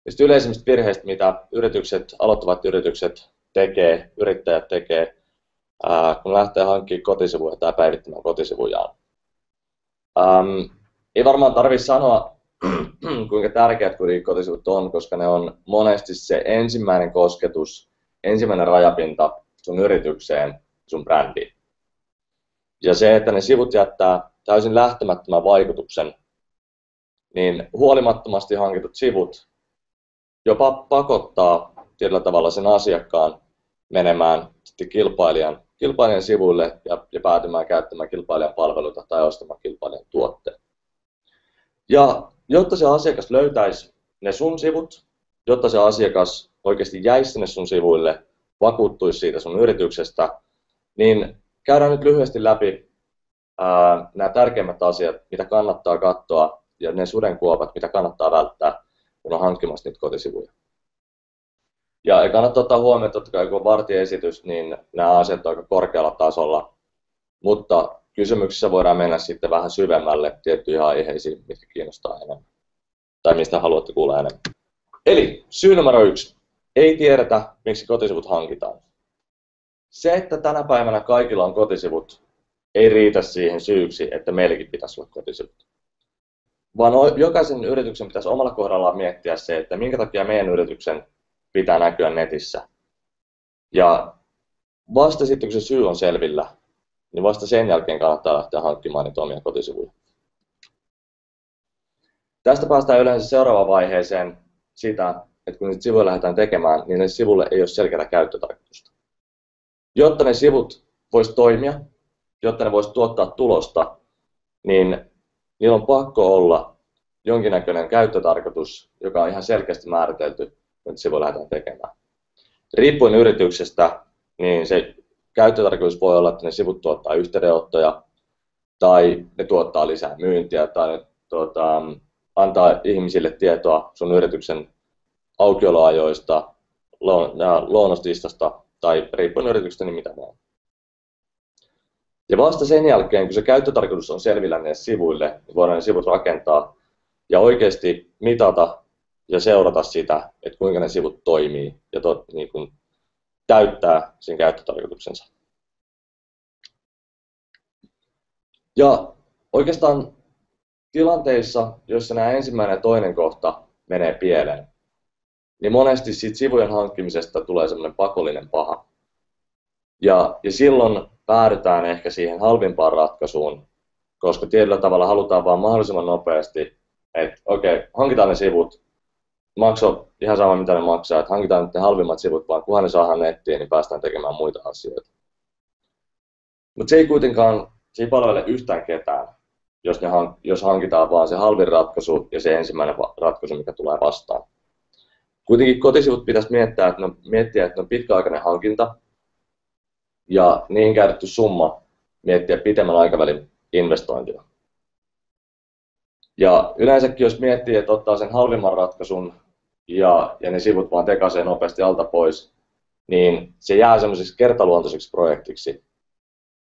Niistä yleisimmistä virheistä, mitä aloittavat yritykset tekee, yrittäjät tekee, kun lähtee hankkimaan kotisivuja tai päivittämään kotisivujaan. Ei varmaan tarvitse sanoa, kuinka tärkeät kotisivut on, koska ne on monesti se ensimmäinen kosketus, ensimmäinen rajapinta sun yritykseen, sun brändiin. Ja se, että ne sivut jättää täysin lähtemättömän vaikutuksen, niin huolimattomasti hankitut sivut jopa pakottaa tietyllä tavalla sen asiakkaan menemään sitten kilpailijan sivuille ja päätymään käyttämään kilpailijan palveluita tai ostamaan kilpailijan tuotteen. Ja jotta se asiakas löytäisi ne sun sivut, jotta se asiakas oikeasti jäisi sinne sun sivuille, vakuuttuisi siitä sun yrityksestä, niin käydään nyt lyhyesti läpi nämä tärkeimmät asiat, mitä kannattaa katsoa, ja ne sudenkuopat, mitä kannattaa välttää, kun on hankkimassa niitä kotisivuja. Ja kannattaa ottaa huomioon, että totta kai kun on vartiesitys, niin nämä asiat ovat aika korkealla tasolla, mutta kysymyksissä voidaan mennä sitten vähän syvemmälle tiettyihin aiheisiin, mitkä kiinnostaa enemmän, tai mistä haluatte kuulla enemmän. Eli syy numero 1. Ei tiedetä, miksi kotisivut hankitaan. Se, että tänä päivänä kaikilla on kotisivut, ei riitä siihen syyksi, että meilläkin pitäisi olla kotisivut. Vaan jokaisen yrityksen pitäisi omalla kohdallaan miettiä se, että minkä takia meidän yrityksen pitää näkyä netissä. Ja vasta sitten, kun se syy on selvillä, niin vasta sen jälkeen kannattaa lähteä hankkimaan niitä omia kotisivuja. Tästä päästään yleensä seuraavaan vaiheeseen sitä, että kun niitä sivuja lähdetään tekemään, niin ne sivulle ei ole selkeää käyttötarkoitusta. Jotta ne sivut vois toimia, jotta ne vois tuottaa tulosta, niin niillä on pakko olla jonkinnäköinen käyttötarkoitus, joka on ihan selkeästi määritelty, kun sivuja lähdetään tekemään. Riippuen yrityksestä, niin se käyttötarkoitus voi olla, että ne sivut tuottaa yhteydenottoja, tai ne tuottaa lisää myyntiä, tai ne antaa ihmisille tietoa sun yrityksen aukioloajoista, lounastistasta, tai riippuen yrityksestä, niin mitä vaan. Ja vasta sen jälkeen, kun se käyttötarkoitus on selvillä näille sivuille, niin voidaan ne sivut rakentaa ja oikeasti mitata ja seurata sitä, että kuinka ne sivut toimii ja niin kuin täyttää sen käyttötarkoituksensa. Ja oikeastaan tilanteissa, joissa nämä ensimmäinen ja toinen kohta menee pieleen, niin monesti siitä sivujen hankkimisesta tulee semmoinen pakollinen paha. Ja silloin päädytään ehkä siihen halvimpaan ratkaisuun, koska tietyllä tavalla halutaan vaan mahdollisimman nopeasti, että okei, hankitaan ne sivut, makso ihan sama mitä ne maksaa, että hankitaan ne halvimmat sivut, vaan kunhan ne saadaan nettiin, niin päästään tekemään muita asioita. Mutta se ei palvele yhtään ketään, jos hankitaan vaan se halvin ratkaisu ja se ensimmäinen ratkaisu, mikä tulee vastaan. Kuitenkin kotisivut pitäisi miettiä, että ne on pitkäaikainen hankinta, ja niihin käytetty summa miettiä pitemmän aikavälin investointia. Ja yleensäkin jos miettii, että ottaa sen halvimman ratkaisun ja ne sivut vaan tekaisee nopeasti alta pois, niin se jää semmoiseksi kertaluontoiseksi projektiksi,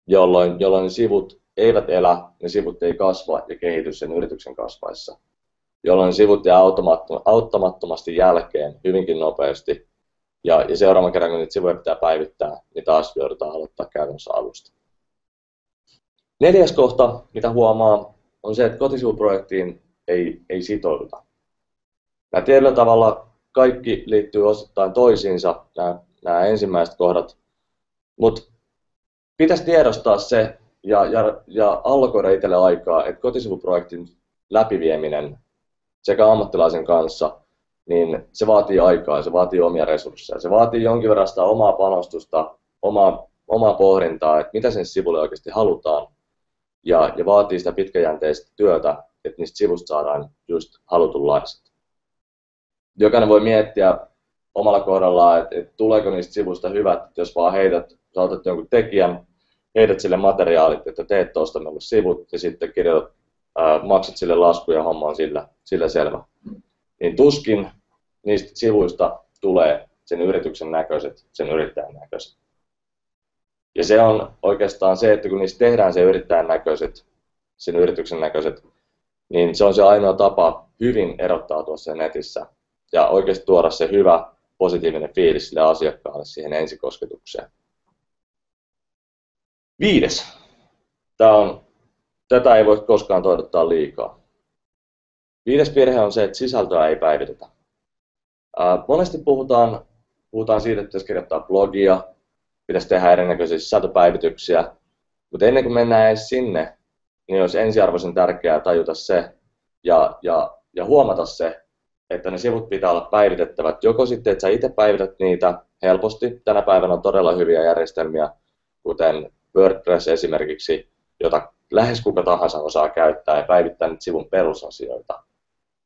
jolloin ne sivut eivät elä, ne sivut ei kasva ja kehity sen yrityksen kasvaessa, jolloin ne sivut jää auttamattomasti jälkeen hyvinkin nopeasti. Ja seuraavan kerran, kun niitä sivuja pitää päivittää, niin taas joudutaan aloittaa käytännössä alusta. 4. kohta, mitä huomaa, on se, että kotisivuprojektiin ei sitouduta. Nämä tietyllä tavalla kaikki liittyy osittain toisiinsa, nämä ensimmäiset kohdat, mutta pitäisi tiedostaa se ja allokoida itselle aikaa, että kotisivuprojektin läpivieminen sekä ammattilaisen kanssa, niin se vaatii aikaa, se vaatii omia resursseja, se vaatii jonkin verran sitä omaa panostusta, omaa pohdintaa, että mitä sen sivulle oikeasti halutaan, ja vaatii sitä pitkäjänteistä työtä, että niistä sivusta saadaan just halutunlaiset. Jokainen voi miettiä omalla kohdallaan, että tuleeko niistä sivuista hyvät, että jos vaan sä otat jonkun tekijän, heität sille materiaalit, että teet tuosta meille sivut, ja sitten maksat sille lasku ja homma on sillä selvä. Niin tuskin niistä sivuista tulee sen yrityksen näköiset, sen yrittäjän näköiset. Ja se on oikeastaan se, että kun niistä tehdään sen yrittäjän näköiset, sen yrityksen näköiset, niin se on se ainoa tapa hyvin erottautua sen netissä ja oikeasti tuoda se hyvä positiivinen fiilis sille asiakkaalle siihen ensikosketukseen. 5. Tätä ei voi koskaan toivottaa liikaa. 5. virhe on se, että sisältöä ei päivitetä. Monesti puhutaan siitä, että pitäisi kirjoittaa blogia, pitäisi tehdä erinäköisiä sisältöpäivityksiä, mutta ennen kuin mennään edes sinne, niin olisi ensiarvoisen tärkeää tajuta se ja huomata se, että ne sivut pitää olla päivitettävät. Joko sitten, että sä itse päivität niitä helposti. Tänä päivänä on todella hyviä järjestelmiä, kuten WordPress esimerkiksi, jota lähes kuka tahansa osaa käyttää ja päivittää niitä sivun perusasioita.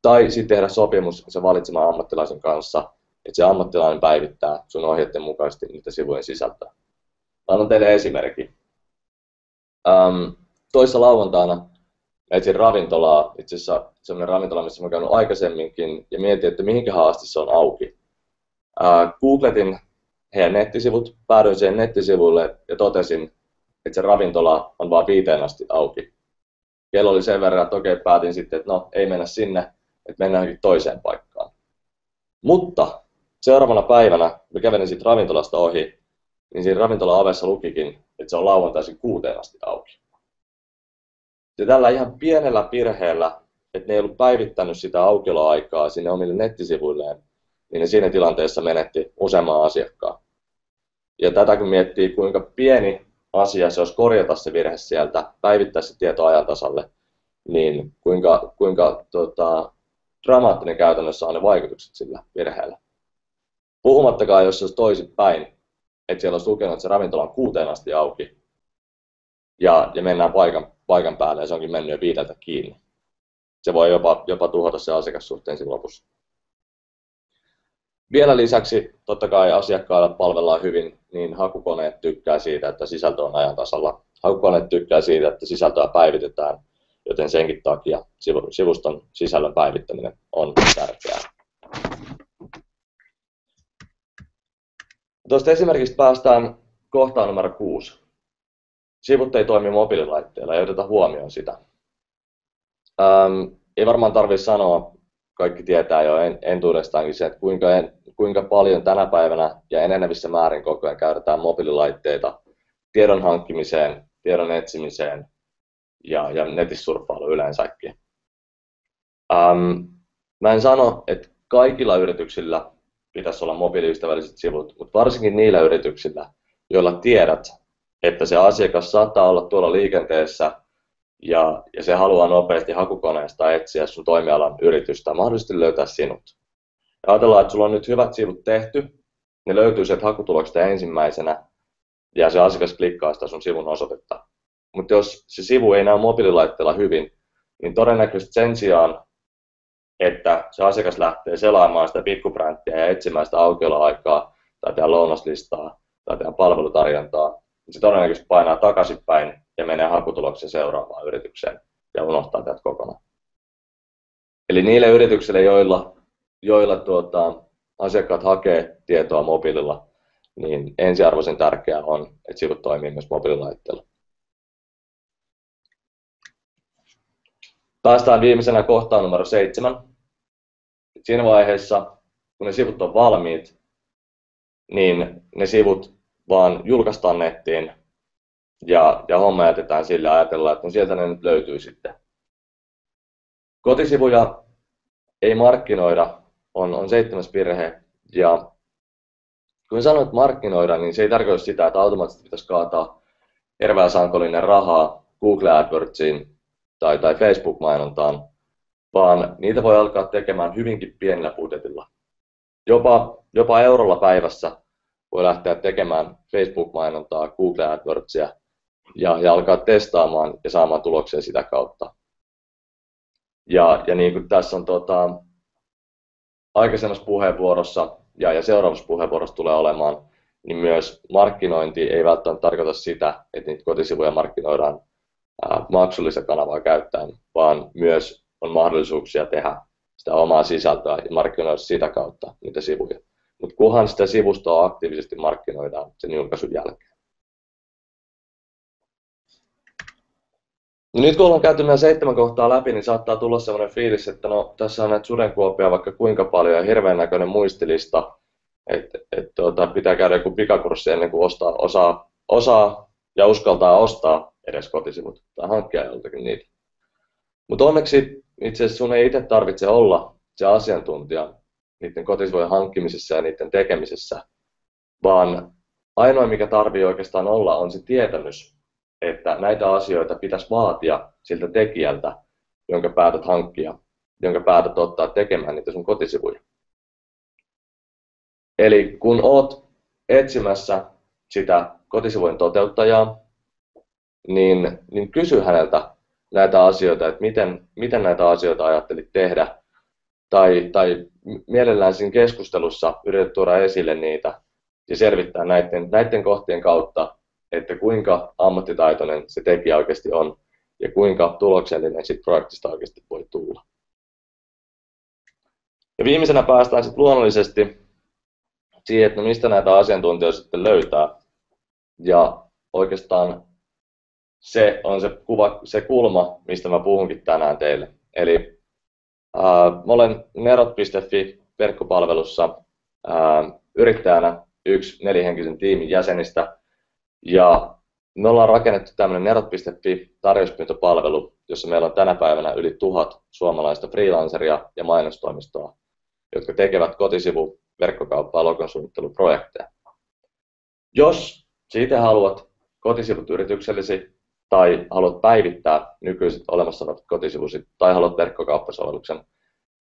Tai sitten tehdä sopimus sen valitsemaan ammattilaisen kanssa, että se ammattilainen päivittää sun ohjeiden mukaisesti niitä sivujen sisältöä. Annan teille esimerkki. Toissa lauantaina etsin ravintolaa, itse asiassa sellainen ravintola, missä olen käynyt aikaisemminkin, ja mietin, että mihinkähän asti se on auki. Googletin heidän nettisivut, päädyin siihen nettisivuille ja totesin, että se ravintola on vain 5 asti auki. Kello oli sen verran, että okei, päätin sitten, että no, ei mennä sinne, että mennään johonkin toiseen paikkaan. Mutta seuraavana päivänä, kun kävelin siitä ravintolasta ohi, niin siinä ravintolan ovessa lukikin, että se on lauantaisin 6 asti auki. Ja tällä ihan pienellä virheellä, että ne ei ollut päivittänyt sitä aukioloaikaa sinne omille nettisivuilleen, niin ne siinä tilanteessa menetti useamman asiakkaan. Ja tätä kun miettii, kuinka pieni asia se olisi korjata se virhe sieltä, päivittää se tieto ajan tasalle, niin kuinka dramaattinen käytännössä on ne vaikutukset sillä virheellä. Puhumattakaan, jos se olisi toisinpäin, että siellä olisi lukenut, että se ravintola on 6 asti auki, ja mennään paikan päälle ja se onkin mennyt jo 5 kiinni. Se voi jopa tuhota se asiakassuhteen siinä lopussa. Vielä lisäksi, totta kai asiakkaille palvellaan hyvin, niin hakukoneet tykkää siitä, että sisältö on ajan tasalla. Hakukoneet tykkää siitä, että sisältöä päivitetään, joten senkin takia sivuston sisällön päivittäminen on tärkeää. Tuosta esimerkiksi päästään kohtaan numero 6. Sivut ei toimi mobiililaitteella, ei oteta huomioon sitä. Ei varmaan tarvitse sanoa, kaikki tietää jo entuudestaankin se, että kuinka paljon tänä päivänä ja enenevissä määrin koko ajan käytetään mobiililaitteita tiedon hankkimiseen, tiedon etsimiseen ja netissä surffailuun yleensäkin. Mä en sano, että kaikilla yrityksillä pitäisi olla mobiiliystävälliset sivut, mutta varsinkin niillä yrityksillä, joilla tiedät, että se asiakas saattaa olla tuolla liikenteessä ja se haluaa nopeasti hakukoneesta etsiä sun toimialan yritystä, mahdollisesti löytää sinut. Ja ajatellaan, että sulla on nyt hyvät sivut tehty, ne löytyy sieltä hakutuloksesta ensimmäisenä ja se asiakas klikkaa sitä sun sivun osoitetta. Mutta jos se sivu ei näy mobiililaitteella hyvin, niin todennäköisesti sen sijaan, että se asiakas lähtee selaamaan sitä pikkubränttiä ja etsimään sitä aukioloaikaa tai tehdä lounaslistaa tai tehdä palvelutarjontaa, niin se todennäköisesti painaa takaisinpäin ja menee hakutuloksen seuraavaan yritykseen ja unohtaa tätä kokonaan. Eli niille yrityksille, joilla asiakkaat hakee tietoa mobiililla, niin ensiarvoisen tärkeää on, että sivut toimii myös mobiililaitteella. Päästään viimeisenä kohtaan numero 7. Siinä vaiheessa, kun ne sivut on valmiit, niin ne sivut vaan julkaistaan nettiin ja homma jätetään sille ja ajatellaan, että no sieltä ne nyt löytyy sitten. Kotisivuja ei markkinoida on 7. virhe. Ja kun sanon, että markkinoida, niin se ei tarkoita sitä, että automaattisesti pitäisi kaataa hirveän sankollinen rahaa Google AdWordsiin tai Facebook-mainontaan, vaan niitä voi alkaa tekemään hyvinkin pienellä budjetilla. Jopa eurolla päivässä voi lähteä tekemään Facebook-mainontaa, Google AdWordsia ja alkaa testaamaan ja saamaan tuloksia sitä kautta. Ja niin kuin tässä on aikaisemmassa puheenvuorossa ja seuraavassa puheenvuorossa tulee olemaan, niin myös markkinointi ei välttämättä tarkoita sitä, että niitä kotisivuja markkinoidaan maksullista kanavaa käyttäen, vaan myös on mahdollisuuksia tehdä sitä omaa sisältöä ja markkinoida sitä kautta niitä sivuja. Mutta kunhan sitä sivustoa aktiivisesti markkinoidaan sen julkaisun jälkeen. No nyt kun ollaan käyty nämä 7 kohtaa läpi, niin saattaa tulla sellainen fiilis, että no tässä on näitä sudenkuoppia vaikka kuinka paljon ja hirveän näköinen muistilista, että pitää käydä joku pikakurssi ennen kuin osaa ja uskaltaa ostaa edes kotisivut tai hankkia joltakin niitä. Mutta onneksi itse asiassa sun ei itse tarvitse olla se asiantuntija niiden kotisivujen hankkimisessa ja niiden tekemisessä, vaan ainoa mikä tarvii oikeastaan olla on se tietämys, että näitä asioita pitäisi vaatia siltä tekijältä, jonka päätät hankkia, jonka päätät ottaa tekemään niitä sun kotisivuja. Eli kun oot etsimässä sitä kotisivujen toteuttajaa, niin kysy häneltä näitä asioita, että miten näitä asioita ajattelit tehdä, tai mielellään siinä keskustelussa yrität tuoda esille niitä ja selvittää näiden kohtien kautta, että kuinka ammattitaitoinen se tekijä oikeasti on ja kuinka tuloksellinen siitä projektista oikeasti voi tulla. Ja viimeisenä päästään sitten luonnollisesti siihen, että mistä näitä asiantuntijoita sitten löytää. Ja oikeastaan se on se kulma, mistä mä puhunkin tänään teille. Eli mä olen Nerot.fi verkkopalvelussa yrittäjänä yksi 4-henkisen tiimin jäsenistä. Ja me ollaan rakennettu tämmöinen Nerot.fi tarjouspyyntöpalvelu, jossa meillä on tänä päivänä yli 1000 suomalaista freelanceria ja mainostoimistoa, jotka tekevät kotisivu, verkkokauppaa, logonsuunnitteluprojekteja. Jos siitä haluat kotisivut yrityksellesi tai haluat päivittää nykyiset olemassa olevat kotisivusit tai haluat verkkokauppasovelluksen,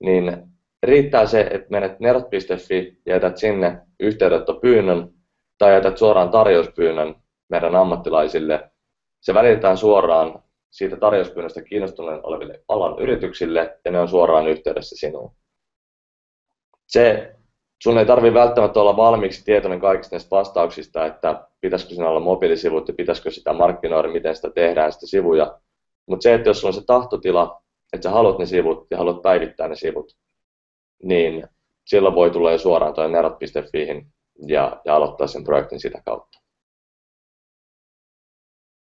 niin riittää se, että menet nerot.fi ja jätät sinne yhteydenottopyynnön tai jätät suoraan tarjouspyynnön meidän ammattilaisille. Se välitetään suoraan siitä tarjouspyynnöstä kiinnostuneen oleville alan yrityksille ja ne on suoraan yhteydessä sinuun. Sun ei tarvitse välttämättä olla valmiiksi tietoinen kaikista näistä vastauksista, että pitäisikö siinä olla mobiilisivut ja pitäisikö sitä markkinoida, miten sitä tehdään, sitä sivuja. Mutta se, että jos sulla on se tahtotila, että sä haluat ne sivut ja haluat päivittää ne sivut, niin silloin voi tulla jo suoraan tuonne nerot.fiihin ja aloittaa sen projektin sitä kautta.